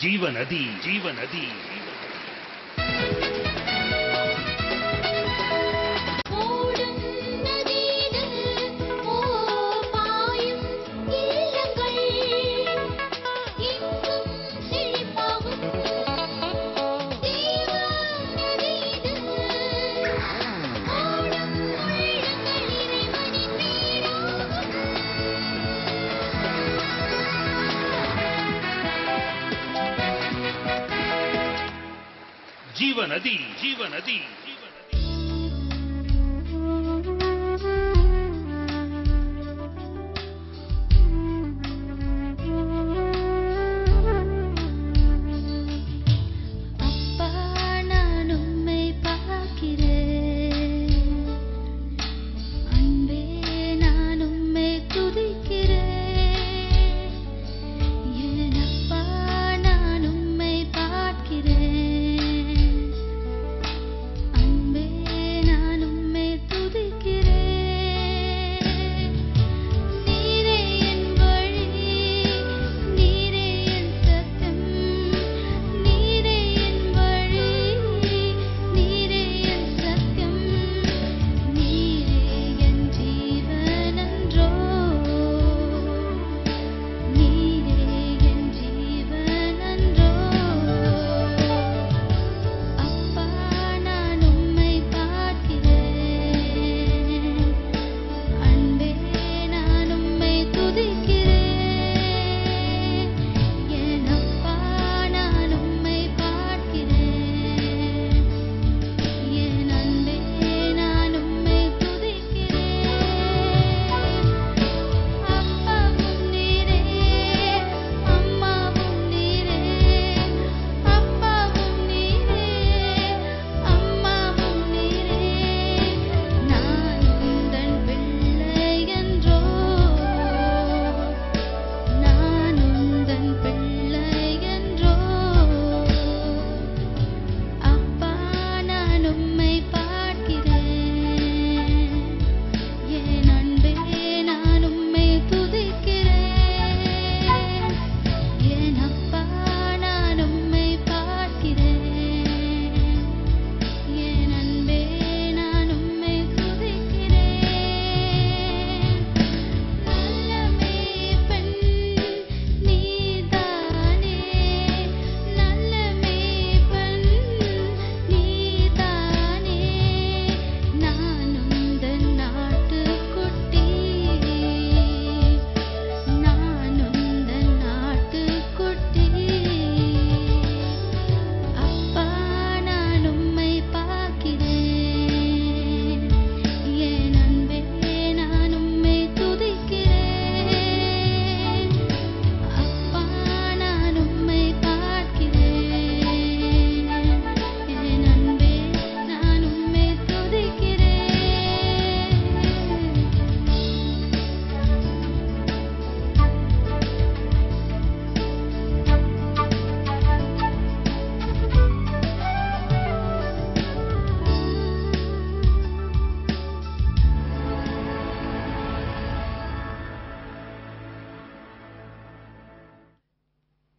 ஜீவநதி ஜீவநதி. ஜீவநதி ஜீவநதி.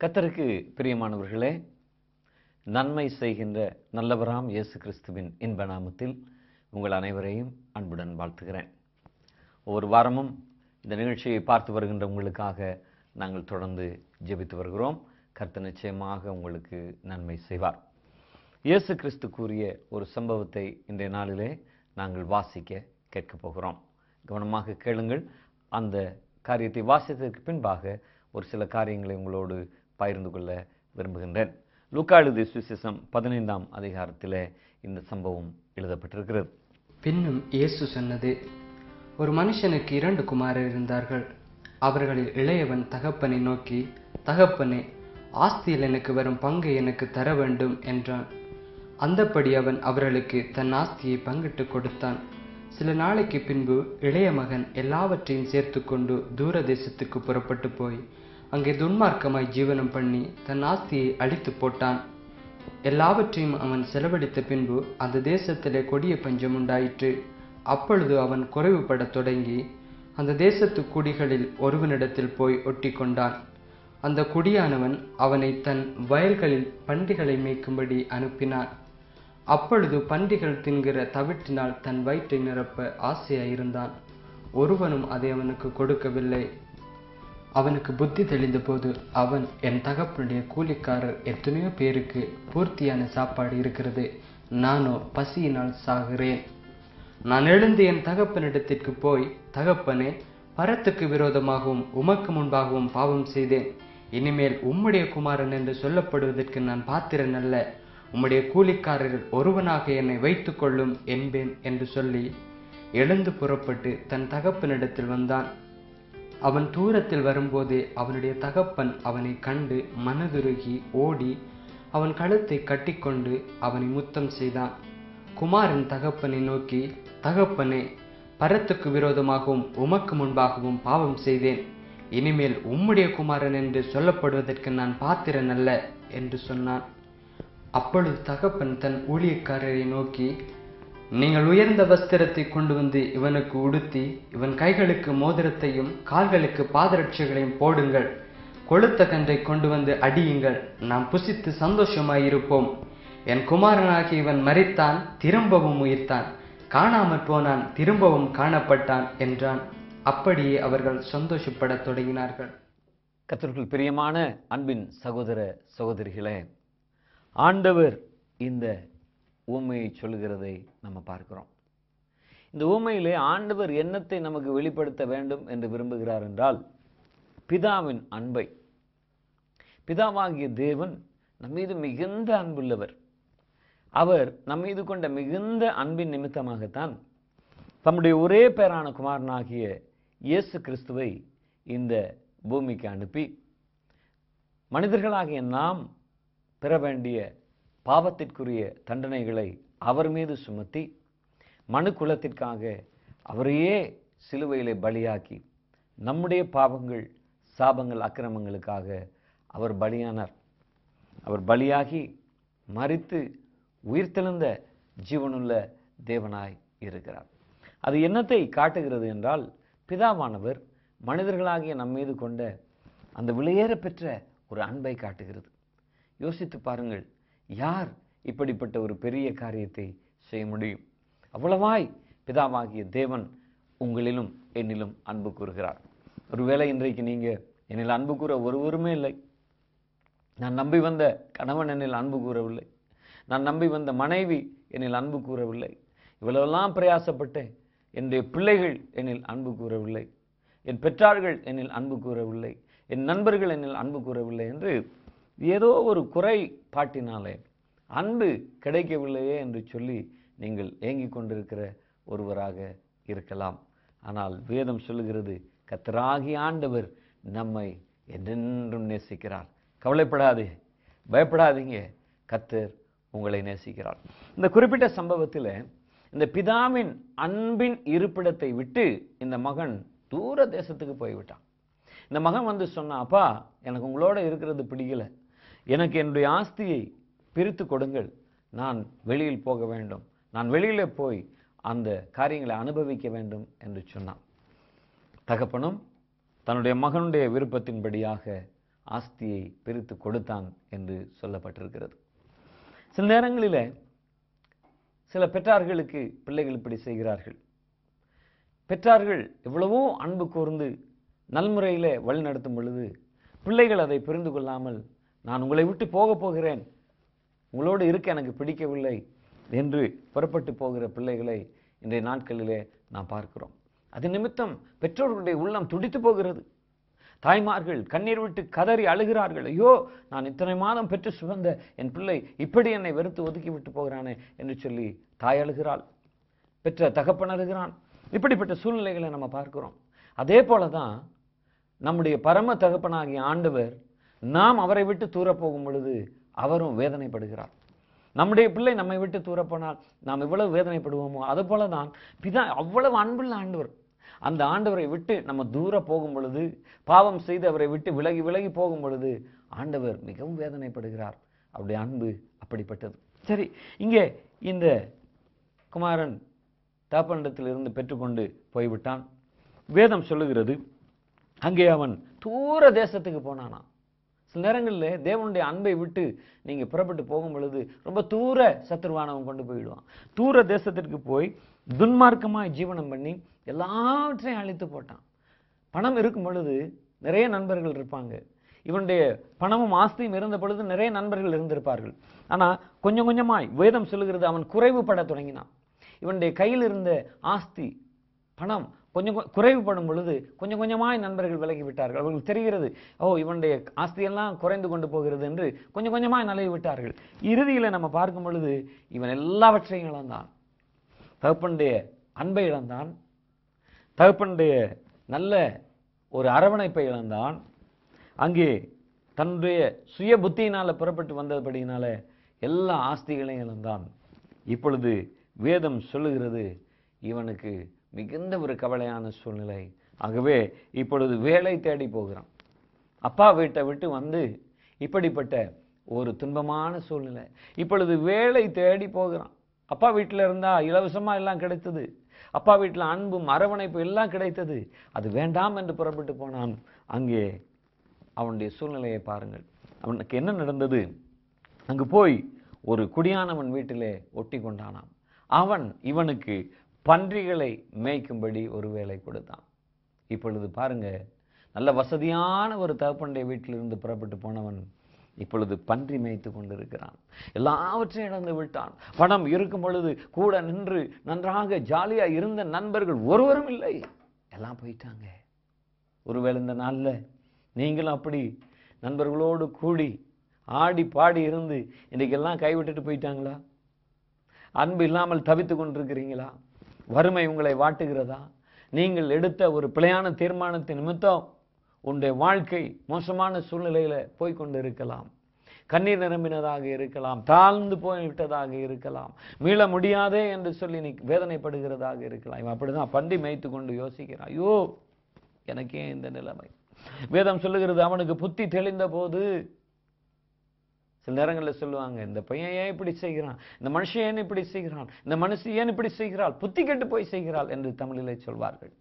கர்த்தருக்கு பிரியமானவர்களே, நன்மை செய்கின்ற நல்லவராம் இயேசு கிறிஸ்துவின் இன்ப நாமத்தில் உங்கள் அனைவரையும் அன்புடன் வாழ்த்துகிறேன். ஒவ்வொரு வாரமும் இந்த நிகழ்ச்சியை பார்த்து வருகின்ற உங்களுக்காக நாங்கள் தொடர்ந்து ஜெபித்து வருகிறோம். கர்த்தர் நிச்சயமாக உங்களுக்கு நன்மை செய்வார். இயேசு கிறிஸ்து கூறிய ஒரு சம்பவத்தை இன்றைய நாளிலே நாங்கள் வாசிக்க கேட்கப் போகிறோம். கவனமாக கேளுங்கள். அந்த காரியத்தை வாசித்ததற்கு பின்பாக ஒரு சில காரியங்களை உங்களோடு பகிர்ந்து கொள்ள விரும்புகின்றேன். லூக்கா எழுதிய சுவிசேஷம் 15ஆம் அதிகாரத்திலே இந்த சம்பவம் எழுதப்பட்டிருக்கிறது. பின்னும் இயேசு சொன்னது, ஒரு மனுஷனுக்கு 2 குமாரர் இருந்தார்கள். அவர்களில் இளையவன் தகப்பனை நோக்கி, தகப்பனே, ஆஸ்தியில் எனக்கு வரும் பங்கை எனக்கு தர வேண்டும் என்றான். அந்தப்படி அவன் அவர்களுக்கு தன் ஆஸ்தியை பங்கிட்டு கொடுத்தான். சில நாளைக்கு பின்பு இளைய மகன் எல்லாவற்றையும் சேர்த்து கொண்டு தூர தேசத்துக்கு புறப்பட்டு போய் அங்கே துன்மார்க்கமாய் ஜீவனம் பண்ணி தன் ஆஸ்தியை அழித்து போட்டான். எல்லாவற்றையும் அவன் செலவழித்த பின்பு அந்த தேசத்திலே கொடிய பஞ்சம் உண்டாயிற்று. அப்பொழுது அவன் குறைவுபடத் தொடங்கி அந்த தேசத்து குடிகளில் ஒருவனிடத்தில் போய் ஒட்டி கொண்டான். அந்த குடியானவன் அவனை தன் வயல்களில் பன்றிகளை மேய்க்கும்படி அனுப்பினான். அப்பொழுது பன்றிகள் தின்கிற தவிட்டினால் தன் வயிற்றை நிரப்ப ஆசையாயிருந்தான். ஒருவனும் அதை அவனுக்கு கொடுக்கவில்லை. அவனுக்கு புத்தி தெளிந்த போது அவன், என் தகப்பனுடைய கூலிக்காரர் எத்தனையோ பேருக்கு பூர்த்தியான சாப்பாடு இருக்கிறது, நானோ பசியினால் சாகிறேன். நான் எழுந்து என் தகப்பனிடத்திற்கு போய், தகப்பனே, பரத்துக்கு விரோதமாகவும் உமக்கு முன்பாகவும் பாவம் செய்தேன். இனிமேல் உம்முடைய குமாரன் என்று சொல்லப்படுவதற்கு நான் பாத்திரன் அல்ல. உம்முடைய கூலிக்காரர்கள் ஒருவனாக என்னை வைத்துக் கொள்ளும் என்பேன் என்று சொல்லி எழுந்து புறப்பட்டு தன் தகப்பனிடத்தில் வந்தான். அவன் தூரத்தில் வரும்போதே அவனுடைய தகப்பன் அவனை கண்டு மனதுருகி ஓடி அவன் கழுத்தை கட்டிக்கொண்டு அவனை முத்தம் செய்தான். குமாரன் தகப்பனை நோக்கி, தகப்பனே, பரத்துக்கு விரோதமாகவும் உமக்கு முன்பாகவும் பாவம் செய்தேன். இனிமேல் உம்முடைய குமாரன் என்று சொல்லப்படுவதற்கு நான் பாத்திரன் அல்ல என்று சொன்னான். அப்பொழுது தகப்பன் தன் ஊழியக்காரரை நோக்கி, நீங்கள் உயர்ந்த வஸ்திரத்தை கொண்டு வந்து இவனுக்கு உடுத்தி, இவன் கைகளுக்கு மோதிரத்தையும் கால்களுக்கு பாதரட்சைகளையும் போடுங்கள். கொழுத்த கன்றை கொண்டு வந்து அடியுங்கள், நாம் புசித்து சந்தோஷமாயிருப்போம். என் குமாரனாகி இவன் மரித்தான், திரும்பவும் உயிர்த்தான், காணாமற் போனான், திரும்பவும் காணப்பட்டான் என்றான். அப்படியே அவர்கள் சந்தோஷப்படத் தொடங்கினார்கள். கர்த்தருக்குள் பிரியமான அன்பின் சகோதர சகோதரிகளே, ஆண்டவர் இந்த ஊமையை சொல்லுகிறதை நம்ம பார்க்கிறோம். இந்த ஊமையிலே ஆண்டவர் என்னத்தை நமக்கு வெளிப்படுத்த வேண்டும் என்று விரும்புகிறார் என்றால், பிதாவின் அன்பை. பிதாவாகிய தேவன் நம்மீது மிகுந்த அன்புள்ளவர். அவர் நம்மீது கொண்ட மிகுந்த அன்பின் நிமித்தமாகத்தான் தம்முடைய ஒரே பேரான குமாரனாகிய இயேசு கிறிஸ்துவை இந்த பூமிக்கு அனுப்பி, மனிதர்களாகிய நாம் பெற வேண்டிய பாவத்திற்குரிய தண்டனைகளை அவர் மீது சுமத்தி, மனு குலத்திற்காக அவரையே சிலுவையிலே பலியாக்கி, நம்முடைய பாவங்கள், சாபங்கள், அக்கிரமங்களுக்காக அவர் பலியானார். அவர் பலியாகி மரித்து உயிர்த்தெழுந்த ஜீவனுள்ள தேவனாய் இருக்கிறார். அது என்னத்தை காட்டுகிறது என்றால், பிதாவானவர் மனிதர்களாகிய நம்மீது கொண்ட அந்த விலையேற பெற்ற ஒரு அன்பை காட்டுகிறது. யோசித்து பாருங்கள், யார் இப்படிப்பட்ட ஒரு பெரிய காரியத்தை செய்ய முடியும்? அவ்வளவாய் பிதாவாகிய தேவன் உங்களிலும் என்னிலும் அன்பு கூறுகிறார். ஒருவேளை இன்றைக்கு நீங்க என்னில் அன்பு கூற ஒருவருமே இல்லை. நான் நம்பி வந்த கணவன் என்னில் அன்பு கூறவில்லை, நான் நம்பி வந்த மனைவி என்னில் அன்பு கூறவில்லை, இவ்வளவெல்லாம் பிரயாசப்பட்டேன், என்னுடைய பிள்ளைகள் என்னில் அன்பு கூறவில்லை, என் பெற்றார்கள் என்னில் அன்பு கூறவில்லை, என் நண்பர்கள் என்னில் அன்பு கூறவில்லை என்று ஏதோ ஒரு குறைபாட்டினாலே அன்பு கிடைக்கவில்லையே என்று சொல்லி நீங்கள் ஏங்கிக் கொண்டிருக்கிற ஒருவராக இருக்கலாம். ஆனால் வேதம் சொல்லுகிறது, கர்த்தராகிய ஆண்டவர் நம்மை என்றென்றும் நேசிக்கிறார். கவலைப்படாதே, பயப்படாதீங்க, கர்த்தர் உங்களை நேசிக்கிறார். இந்த குறிப்பிட்ட சம்பவத்தில் இந்த பிதாவின் அன்பின் இருப்பிடத்தை விட்டு இந்த மகன் தூர தேசத்துக்கு போய்விட்டான். இந்த மகன் வந்து சொன்னான், அப்பா, எனக்கு உங்களோட இருக்கிறது பிடிக்கல, எனக்கு என்னுடைய ஆஸ்தியை பிரித்து கொடுங்கள், நான் வெளியில் போக வேண்டும், நான் வெளியில போய் அந்த காரியங்களை அனுபவிக்க வேண்டும் என்று சொன்னான். தகப்பனும் தன்னுடைய மகனுடைய விருப்பத்தின்படியாக ஆஸ்தியை பிரித்து கொடுத்தான் என்று சொல்லப்பட்டிருக்கிறது. சில நேரங்களில் சில பெற்றார்களுக்கு பிள்ளைகள் இப்படி செய்கிறார்கள். பெற்றார்கள் எவ்வளவோ அன்பு கூர்ந்து நல்முறையில் வழிநடத்தும் பொழுது பிள்ளைகள் அதை புரிந்து கொள்ளாமல், நான் உங்களை விட்டு போகிறேன், உங்களோடு இருக்க எனக்கு பிடிக்கவில்லை என்று புறப்பட்டு போகிற பிள்ளைகளை இன்றைய நாட்களிலே நாம் பார்க்கிறோம். அது நிமித்தம் பெற்றோர்களுடைய உள்ளம் துடித்து போகிறது. தாய்மார்கள் கண்ணீர் விட்டு கதறி அழுகிறார்கள். ஐயோ, நான் இத்தனை மாதம் பெற்று சுமந்த என் பிள்ளை இப்படி என்னை வெறுத்து ஒதுக்கி விட்டு போகிறானே என்று சொல்லி தாய் அழுகிறாள், பெற்ற தகப்பன் அழுகிறான். இப்படிப்பட்ட சூழ்நிலைகளை நம்ம பார்க்கிறோம். அதே போலதான் நம்முடைய பரம தகப்பனாகிய ஆண்டவர், நாம் அவரை விட்டு தூர போகும் பொழுது அவரும் வேதனைப்படுகிறார். நம்முடைய பிள்ளை நம்மை விட்டு தூர போனால் நாம் எவ்வளவு வேதனைப்படுவோமோ அது போலதான் பிதா அவ்வளவு அன்புள்ள ஆண்டவர். அந்த ஆண்டவரை விட்டு நம்ம தூர போகும் பொழுது, பாவம் செய்து அவரை விட்டு விலகி விலகி போகும் பொழுது ஆண்டவர் மிகவும் வேதனைப்படுகிறார். அவருடைய அன்பு அப்படிப்பட்டது. சரி, இங்கே இந்த குமாரன் தகப்பனிடத்திலிருந்து பெற்றுக்கொண்டு போய்விட்டான். வேதம் சொல்லுகிறது, அங்கே அவன் தூர தேசத்துக்கு போனானா. சில நேரங்களில் தேவனுடைய அன்பை விட்டு நீங்க புறப்பட்டு போகும் பொழுது ரொம்ப தூர சத்துருவானவன் கொண்டு போயிடுவான். தூர தேசத்திற்கு போய் துன்மார்க்கமாய் ஜீவனம் பண்ணி எல்லாவற்றையும் அழித்து போட்டான். பணம் இருக்கும் பொழுது நிறைய நண்பர்கள் இருப்பாங்க. இவனுடைய பணமும் ஆஸ்தியும் இருந்த பொழுது நிறைய நண்பர்கள் இருந்திருப்பார்கள். ஆனா கொஞ்சம் கொஞ்சமாய் வேதம் சொல்லுகிறது அவன் குறைவுபட தொடங்கினான். இவனுடைய கையில் இருந்த ஆஸ்தி பணம் கொஞ்சம் குறைவுபடும் பொழுது கொஞ்சம் கொஞ்சமாய் நண்பர்கள் விலகி விட்டார்கள். அவர்களுக்கு தெரிகிறது, இவனுடைய ஆஸ்தியெல்லாம் குறைந்து கொண்டு போகிறது என்று கொஞ்சம் கொஞ்சமாய் நழுவி விட்டார்கள். இறுதியில் நம்ம பார்க்கும் பொழுது இவன் எல்லாவற்றையும் இழந்தான். தகப்பனுடைய அன்பை இழந்தான், தகப்பனுடைய நல்ல ஒரு அரவணைப்பை இழந்தான். அங்கே தன்னுடைய சுய புத்தியினால புறப்பட்டு வந்தபடியினால எல்லா ஆஸ்திகளையும் இழந்தான். இப்பொழுது வேதம் சொல்லுகிறது இவனுக்கு மிகுந்த ஒரு கவலையான சூழ்நிலை. ஆகவே இப்பொழுது வேலை தேடி போகிறான். அப்பா வீட்டை விட்டு வந்து இப்படிப்பட்ட ஒரு துன்பமான சூழ்நிலை. இப்பொழுது வேலை தேடி போகிறான். அப்பா வீட்டில் இருந்தா இலவசமா எல்லாம் கிடைத்தது, அப்பா வீட்டில் அன்பும் அரவணைப்பு எல்லாம் கிடைத்தது. அது வேண்டாம் என்று புறப்பட்டு போனான். அங்கே அவனுடைய சூழ்நிலையை பாருங்கள். அவனுக்கு என்ன நடந்தது? அங்கு போய் ஒரு குடியானவன் வீட்டிலே ஒட்டி கொண்டானாம். அவன் இவனுக்கு பன்றிகளை மேய்க்கும்படி ஒரு வேலை கொடுத்தான். இப்பொழுது பாருங்க, நல்ல வசதியான ஒரு தகப்பனுடைய வீட்டிலிருந்து புறப்பட்டு போனவன் இப்பொழுது பன்றி மேய்த்து கொண்டிருக்கிறான். எல்லாவற்றையும் இழந்து விட்டான். பணம் இருக்கும் பொழுது கூட நின்று நன்றாக ஜாலியா இருந்த நண்பர்கள் ஒருவரும் இல்லை, எல்லாம் போயிட்டாங்க. ஒருவேளை இந்த நாள்ல நீங்களும் அப்படி நண்பர்களோடு கூடி ஆடி பாடி இருந்து இன்றைக்கெல்லாம் கைவிட்டுட்டு போயிட்டாங்களா? அன்பு இல்லாமல் தவித்து கொண்டிருக்கிறீங்களா? வறுமை உங்களை வாட்டுகிறதா? நீங்கள் எடுத்த ஒரு பிழையான தீர்மானத்தின் நிமித்தம் உன்னுடைய வாழ்க்கை மோசமான சூழ்நிலையில போய்கொண்டு இருக்கலாம். கண்ணீர் நிரம்பினதாக இருக்கலாம், தாழ்ந்து போய்விட்டதாக இருக்கலாம், மீள முடியாதே என்று சொல்லி நீ வேதனைப்படுகிறதாக இருக்கலாம். இவன் அப்படிதான் பன்றி மேய்த்து கொண்டு யோசிக்கிறான், ஐயோ எனக்கே இந்த நிலைமை. வேதம் சொல்லுகிறது அவனுக்கு புத்தி தெளிந்த போது, சில நேரங்களில் சொல்லுவாங்க, இந்த பையன் ஏன் இப்படி செய்கிறான், இந்த மனுஷன் ஏன் இப்படி செய்கிறான், இந்த மனுஷி ஏன் இப்படி செய்கிறாள், புத்தி கெட்டு போய் செய்கிறாள் என்று தமிழிலே சொல்வார்கள்.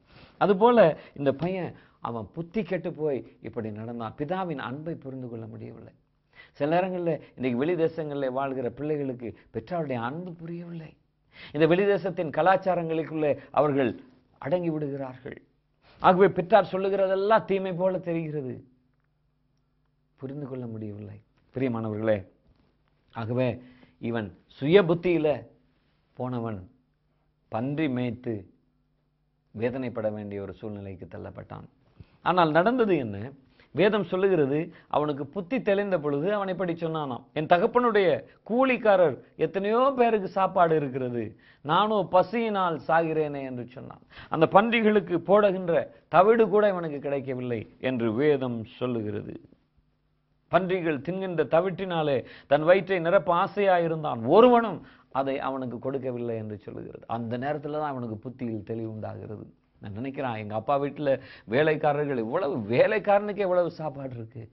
அதுபோல இந்த பையன் அவன் புத்தி கெட்டு போய் இப்படி நடந்தான். பிதாவின் அன்பை புரிந்து கொள்ள முடியவில்லை. சில நேரங்களில் இன்னைக்கு வெளி தேசங்களில் வாழ்கிற பிள்ளைகளுக்கு பெற்றோருடைய அன்பு புரியவில்லை. இந்த வெளி தேசத்தின் கலாச்சாரங்களுக்குள்ளே அவர்கள் அடங்கி விடுகிறார்கள். ஆகவே பெற்றார் சொல்லுகிறதெல்லாம் தீமை போல தெரிகிறது, புரிந்து கொள்ள முடியவில்லை. பிரியமானவர்களே, ஆகவே இவன் சுய புத்தியில போனவன் பன்றி மேய்த்து வேதனைப்பட வேண்டிய ஒரு சூழ்நிலைக்கு தள்ளப்பட்டான். ஆனால் நடந்தது என்ன? வேதம் சொல்லுகிறது அவனுக்கு புத்தி தெளிந்த பொழுது அவன் இப்படி சொன்னானாம், என் தகப்பனுடைய கூலிக்காரர் எத்தனையோ பேருக்கு சாப்பாடு இருக்கிறது, நானும் பசியினால் சாகிறேனே என்று சொன்னான். அந்த பன்றிகளுக்கு போடுகின்ற தவிடு கூட இவனுக்கு கிடைக்கவில்லை என்று வேதம் சொல்லுகிறது. பன்றிகள் தின்கின்ற தவிட்டினாலே தன் வயிற்றை நிரப்ப ஆசையாயிருந்தான், ஒருவனும் அதை அவனுக்கு கொடுக்கவில்லை என்று சொல்லுகிறது. அந்த நேரத்தில் தான் அவனுக்கு புத்தியில் தெளிவு உண்டாகிறது. நான் நினைக்கிறான், எங்கள் அப்பா வீட்டில் வேலைக்காரர்கள் இவ்வளவு, வேலைக்காரனுக்கு எவ்வளவு சாப்பாடு இருக்கு,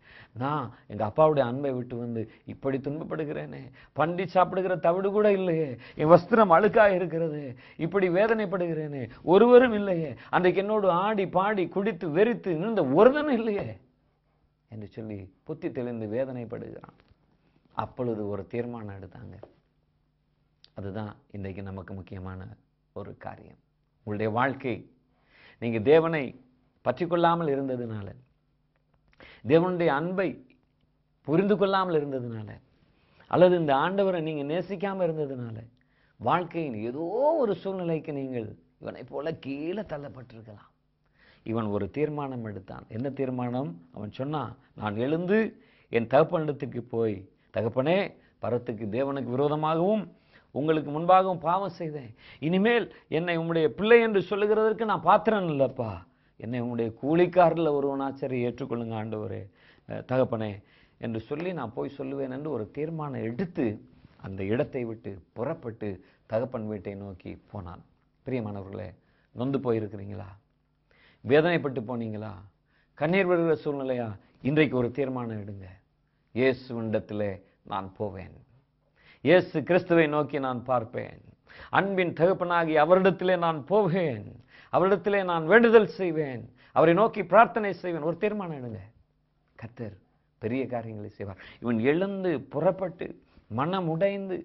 நான் எங்கள் அப்பாவுடைய அன்பை விட்டு வந்து இப்படி துன்பப்படுகிறேனே, பன்றி சாப்பிடுகிற தவிடு கூட இல்லையே, என் வஸ்திரம் அழுக்காக இருக்கிறது, இப்படி வேதனைப்படுகிறேனே, ஒருவரும் இல்லையே, அன்றைக்கு என்னோடு ஆடி பாடி குடித்து வெறித்து நின்ற ஒருவனும் இல்லையே என்று சொல்லி புத்தி தெளிந்து வேதனைப்படுகிறான். அப்பொழுது ஒரு தீர்மானம் எடுத்தாங்க. அதுதான் இன்றைக்கு நமக்கு முக்கியமான ஒரு காரியம். உங்களுடைய வாழ்க்கை நீங்க தேவனை பற்றி கொள்ளாமல் இருந்ததுனால, தேவனுடைய அன்பை புரிந்து கொள்ளாமல் இருந்ததுனால, அல்லது இந்த ஆண்டவரை நீங்க நேசிக்காம இருந்ததுனால, வாழ்க்கையின் ஏதோ ஒரு சூழ்நிலைக்கு நீங்கள் இவனை போல கீழே தள்ளப்பட்டிருக்கலாம். இவன் ஒரு தீர்மானம் எடுத்தான். என்ன தீர்மானம்? அவன் சொன்னான், நான் எழுந்து என் தகப்பனிடத்துக்கு போய், தகப்பனே, பரத்துக்கு தேவனுக்கு விரோதமாகவும் உங்களுக்கு முன்பாகவும் பாவம் செய்தேன், இனிமேல் என்னை உம்முடைய பிள்ளை என்று சொல்லுகிறதற்கு நான் பாத்திரம் இல்லப்பா, என்னை உம்முடைய கூலிக்காரில் ஒருவனாச்சரி ஏற்றுக்கொள்ளுங்க ஆண்டவரே, தகப்பனே என்று சொல்லி நான் போய் சொல்லுவேன் என்று ஒரு தீர்மானம் எடுத்து அந்த இடத்தை விட்டு புறப்பட்டு தகப்பன் வீட்டை நோக்கி போனான். பிரியமானவர்களே, நொந்து போயிருக்கிறீங்களா? வேதனைப்பட்டு போனீங்களா? கண்ணீர் வருகிற சூழ்நிலையா? இன்றைக்கு ஒரு தீர்மானம் எடுங்க. இயேசுவினிடத்திலே நான் போவேன், இயேசு கிறிஸ்துவை நோக்கி நான் பார்ப்பேன், அன்பின் தகப்பனாகி அவரிடத்திலே நான் போவேன், அவரிடத்திலே நான் வேண்டுதல் செய்வேன், அவரை நோக்கி பிரார்த்தனை செய்வேன். ஒரு தீர்மானம் எடுங்க. கர்த்தர் பெரிய காரியங்களை செய்வார். இவன் எழுந்து புறப்பட்டு மனம் உடைந்து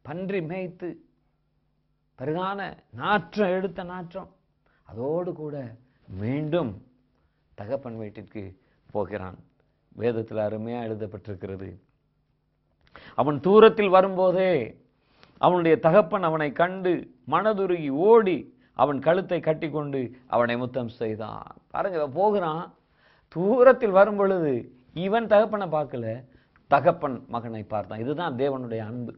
பன்றி மேய்த்து பெரிதான நாற்றம் எடுத்த நாற்றம் அதோடு கூட மீண்டும் தகப்பன் வீட்டிற்கு போகிறான். வேதத்தில் அருமையா எழுதப்பட்டிருக்கிறது, அவன் தூரத்தில் வரும்போதே அவனுடைய தகப்பன் அவனை கண்டு மனதுருகி ஓடி அவன் கழுத்தை கட்டி கொண்டு அவனை முத்தம் செய்தான். பாருங்க, போகிறான், தூரத்தில் வரும் பொழுது இவன் தகப்பனை பார்க்கல, தகப்பன் மகனை பார்த்தான். இதுதான் தேவனுடைய அன்பு.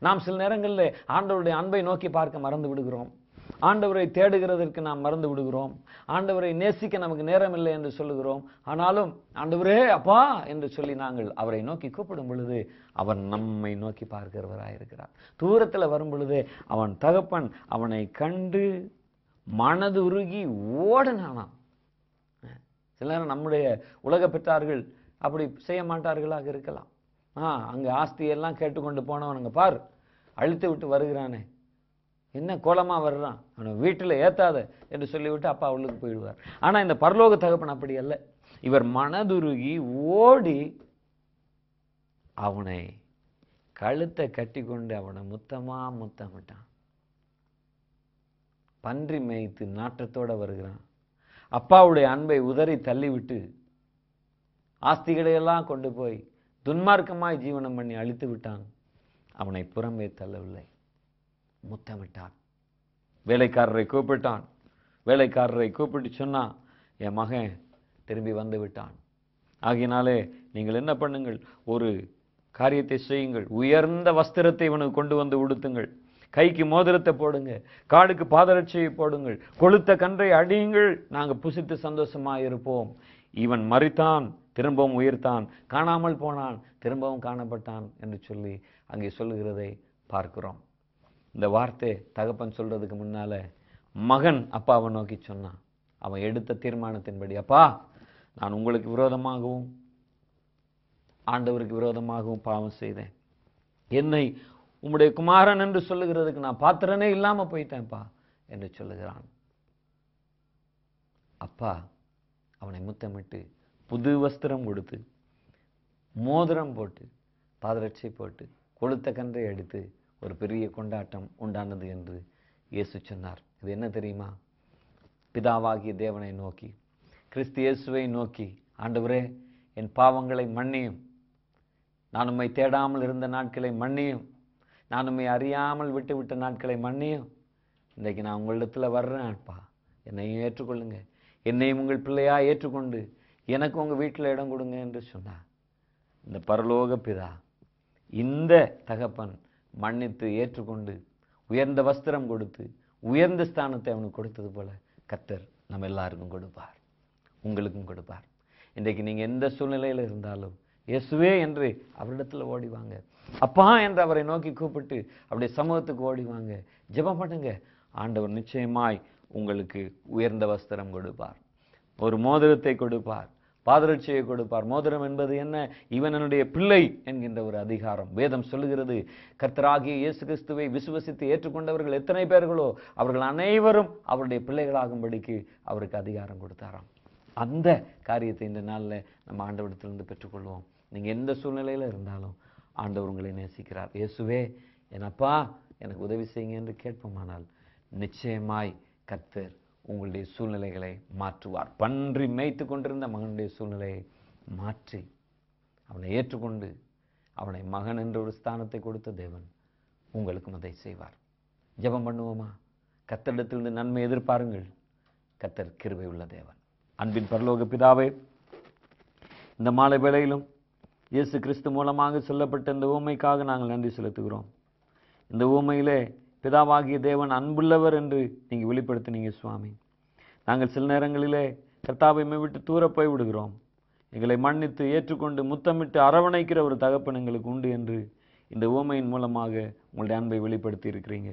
நாம் சில நேரங்களில் ஆண்டவருடைய அன்பை நோக்கி பார்க்க மறந்து விடுகிறோம். ஆண்டவரை தேடுகிறதற்கு நாம் மறந்து விடுகிறோம். ஆண்டவரை நேசிக்க நமக்கு நேரம் இல்லை என்று சொல்லுகிறோம். ஆனாலும் ஆண்டவரே அப்பா என்று சொல்லி நாங்கள் அவரை நோக்கி கூப்பிடும் பொழுது அவர் நம்மை நோக்கி பார்க்கிறவராயிருக்கிறார். தூரத்தில் வரும் பொழுது அவன் தகப்பன் அவனை கண்டு மனது உருகி ஓடினானாம். சில நேரம் நம்முடைய உலக பெற்றார்கள் அப்படி செய்ய மாட்டார்களாக இருக்கலாம். அங்கே ஆஸ்தியெல்லாம் கேட்டுக்கொண்டு போனவனுங்க பார் அழித்து விட்டு வருகிறானே, என்ன கோலமா வர்றான், அவனை வீட்டில் ஏத்தாத என்று சொல்லிவிட்டு அப்பா அவளுக்கு போயிடுவார். ஆனா இந்த பரலோக தகப்பன் அப்படி அல்ல. இவர் மனதுருகி ஓடி அவனை கழுத்தை கட்டி கொண்டு அவனை முத்தமிட்டான். பன்றி மேய்த்து நாற்றத்தோட வருகிறான். அப்பாவுடைய அன்பை உதறி தள்ளிவிட்டு ஆஸ்திகளையெல்லாம் கொண்டு போய் துன்மார்க்கமாய் ஜீவனம் பண்ணி அழித்து விட்டான். அவனை புறம்பே தள்ளவில்லை, முத்தமிட்டான். வேலைக்காரரை கூப்பிட்டான். வேலைக்காரரை கூப்பிட்டு சொன்னான், என் மகன் திரும்பி வந்து விட்டான். ஆகினாலே நீங்கள் என்ன பண்ணுங்கள், ஒரு காரியத்தை செய்யுங்கள், உயர்ந்த வஸ்திரத்தை இவனுக்கு கொண்டு வந்து உடுத்துங்கள், கைக்கு மோதிரத்தை போடுங்க, காலுக்கு பாதரட்சையை போடுங்கள், கொளுத்த கன்றை அடியுங்கள், நாங்கள் புசித்து சந்தோஷமாக இருப்போம். இவன் மரித்தான், திரும்பவும் உயிர்த்தான், காணாமல் போனான், திரும்பவும் காணப்பட்டான் என்று சொல்லி அங்கே சொல்லுகிறதை பார்க்கிறோம். இந்த வார்த்தை தகப்பன் சொல்றதுக்கு முன்னால மகன் அப்பாவை நோக்கி சொன்னான். அவன் எடுத்த தீர்மானத்தின்படி, அப்பா நான் உங்களுக்கு விரோதமாகவும் ஆண்டவருக்கு விரோதமாகவும் பாவம் செய்தேன், என்னை உம்முடைய குமாரன் என்று சொல்லுகிறதுக்கு நான் பாத்திரனே இல்லாம போயிட்டேன்ப்பா என்று சொல்லுகிறான். அப்பா அவனை முத்தமிட்டு புது வஸ்திரம் கொடுத்து மோதிரம் போட்டு பாதரட்சை போட்டு கொளுத்த கன்றை அடித்து ஒரு பெரிய கொண்டாட்டம் உண்டானது என்று இயேசு சொன்னார். இது என்ன தெரியுமா? பிதாவாகிய தேவனை நோக்கி, கிறிஸ்து இயேசுவை நோக்கி, ஆண்டவரே என் பாவங்களை மன்னியும், நான் உம்மை தேடாமல் இருந்த நாட்களை மன்னியும், நான் உம்மை அறியாமல் விட்டு நாட்களை மன்னியும், இன்றைக்கு நான் உங்களிடத்தில் வர்றேன்ப்பா, என்னையும் ஏற்றுக்கொள்ளுங்க, என்னையும் உங்கள் பிள்ளையா ஏற்றுக்கொண்டு எனக்கு உங்கள் வீட்டில் இடம் கொடுங்க என்று சொன்னார். இந்த பரலோக பிதா இந்த தகப்பன் மன்னித்து ஏற்றுக்கொண்டு உயர்ந்த வஸ்திரம் கொடுத்து உயர்ந்த ஸ்தானத்தை அவனுக்கு கொடுத்தது போல கர்த்தர் நம்ம எல்லாருக்கும் கொடுப்பார், உங்களுக்கும் கொடுப்பார். இன்றைக்கு நீங்கள் எந்த சூழ்நிலையில் இருந்தாலும் இயேசுவே என்று அவரிடத்தில் ஓடிவாங்க, அப்பா என்று அவரை நோக்கி கூப்பிட்டு அப்படியே சமூகத்துக்கு ஓடிவாங்க, ஜெபம் பண்ணுங்க. ஆண்டவர் நிச்சயமாய் உங்களுக்கு உயர்ந்த வஸ்திரம் கொடுப்பார், ஒரு மோதிரத்தை கொடுப்பார், பாதரட்சையை கொடுப்பார். மோதிரம் என்பது என்ன? இவன் என்னுடைய பிள்ளை என்கின்ற ஒரு அதிகாரம். வேதம் சொல்லுகிறது, கர்த்தராகிய இயேசு கிறிஸ்துவை விசுவசித்து ஏற்றுக்கொண்டவர்கள் எத்தனை பேர்களோ அவர்கள் அனைவரும் அவருடைய பிள்ளைகளாகும்படிக்கு அவருக்கு அதிகாரம் கொடுத்தாராம். அந்த காரியத்தை இந்த நாளில் நம்ம ஆண்டவரிடத்திலிருந்து பெற்றுக்கொள்வோம். நீங்கள் எந்த சூழ்நிலையில் இருந்தாலும் ஆண்டவர் உங்களை நேசிக்கிறார். இயேசுவே என் அப்பா எனக்கு உதவி செய்யுங்க என்று கேட்போமானால் நிச்சயமாய் கர்த்தர் உங்களுடைய சூழ்நிலைகளை மாற்றுவார். பன்றி மேய்த்து கொண்டிருந்த மகனுடைய சூழ்நிலையை மாற்றி அவனை ஏற்றுக்கொண்டு அவனை மகன் என்ற ஒரு ஸ்தானத்தை கொடுத்த தேவன் உங்களுக்கும் அதை செய்வார். ஜெபம் பண்ணுவோமா? கர்த்தரிடத்திலிருந்து நன்மை எதிர்பாருங்கள். கர்த்தர் கிருபை உள்ள தேவன். அன்பின் பரலோக பிதாவே, இந்த மாலை வேளையிலும் இயேசு கிறிஸ்து மூலமாக சொல்லப்பட்ட இந்த ஊமைக்காக நாங்கள் நன்றி செலுத்துகிறோம். இந்த ஊமையிலே பிதாவாகிய தேவன் அன்புள்ளவர் என்று நீங்கள் வெளிப்படுத்தினீங்க சுவாமி. நாங்கள் சில நேரங்களிலே கர்த்தாவை விட்டு தூர போய் விடுகிறோம். எங்களை மன்னித்து ஏற்றுக்கொண்டு முத்தமிட்டு அரவணைக்கிற ஒரு தகப்பன் எங்களுக்கு உண்டு என்று இந்த ஊமையின் மூலமாக உங்களுடைய அன்பை வெளிப்படுத்தி இருக்கிறீங்க.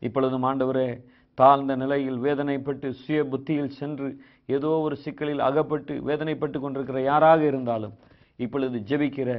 இப்பொழுதும் ஆண்டவரே, தாழ்ந்த நிலையில் வேதனைப்பட்டு சுய புத்தியில் சென்று ஏதோ ஒரு சிக்கலில் அகப்பட்டு வேதனைப்பட்டு கொண்டிருக்கிற யாராக இருந்தாலும் இப்பொழுது ஜெபிக்கிற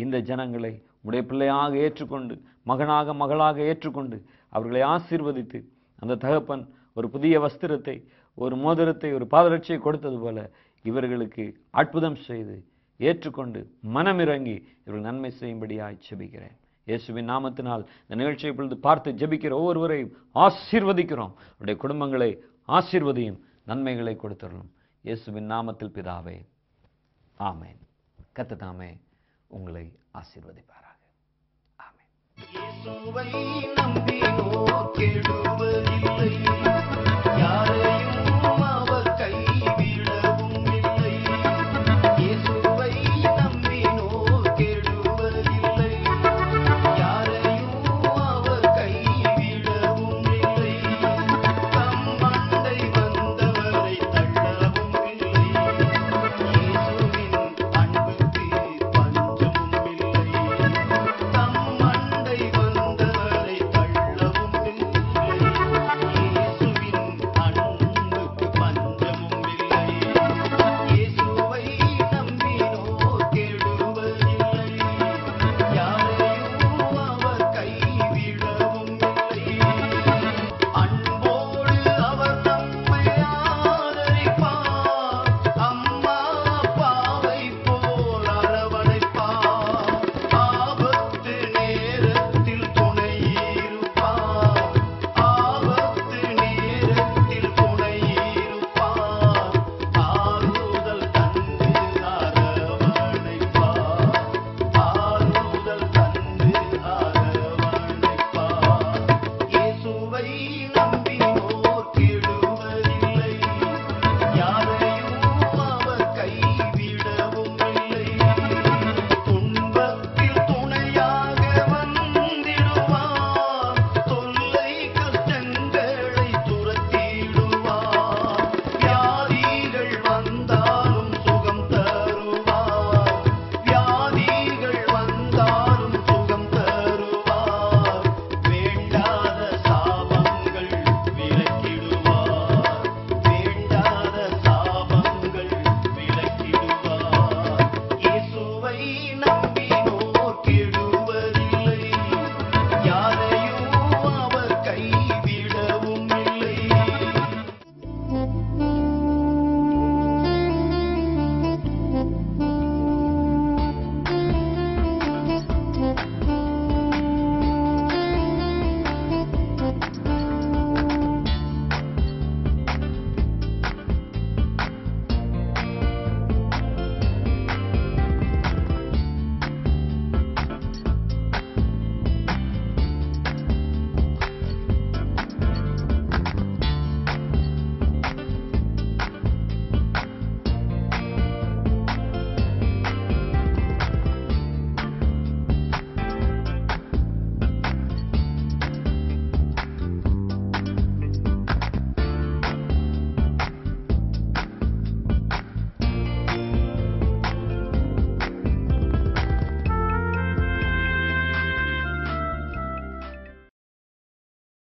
இந்த ஜனங்களை உடைய பிள்ளையாக ஏற்றுக்கொண்டு மகனாக மகளாக ஏற்றுக்கொண்டு அவர்களை ஆசீர்வதித்து அந்த தகப்பன் ஒரு புதிய வஸ்திரத்தை, ஒரு மோதிரத்தை, ஒரு பாதரட்சியை கொடுத்தது போல இவர்களுக்கு அற்புதம் செய்து ஏற்றுக்கொண்டு மனமிறங்கி இவர்கள் நன்மை செய்யும்படியாய் ஜெபிக்கிறேன். இயேசுவின் நாமத்தினால் இந்த நிகழ்ச்சியை இப்பொழுது பார்த்து ஜெபிக்கிற ஒவ்வொருவரையும் ஆசீர்வதிக்கிறோம். அவருடைய குடும்பங்களை ஆசீர்வதியும், நன்மைகளை கொடுத்துள்ளோம். இயேசுவின் நாமத்தில் பிதாவே, ஆமென். கர்த்தர் தாமே உங்களை ஆசீர்வதிப்பாராக. ஆமென். இயேசுவை நம்பினோர் கெடுவதில்லை.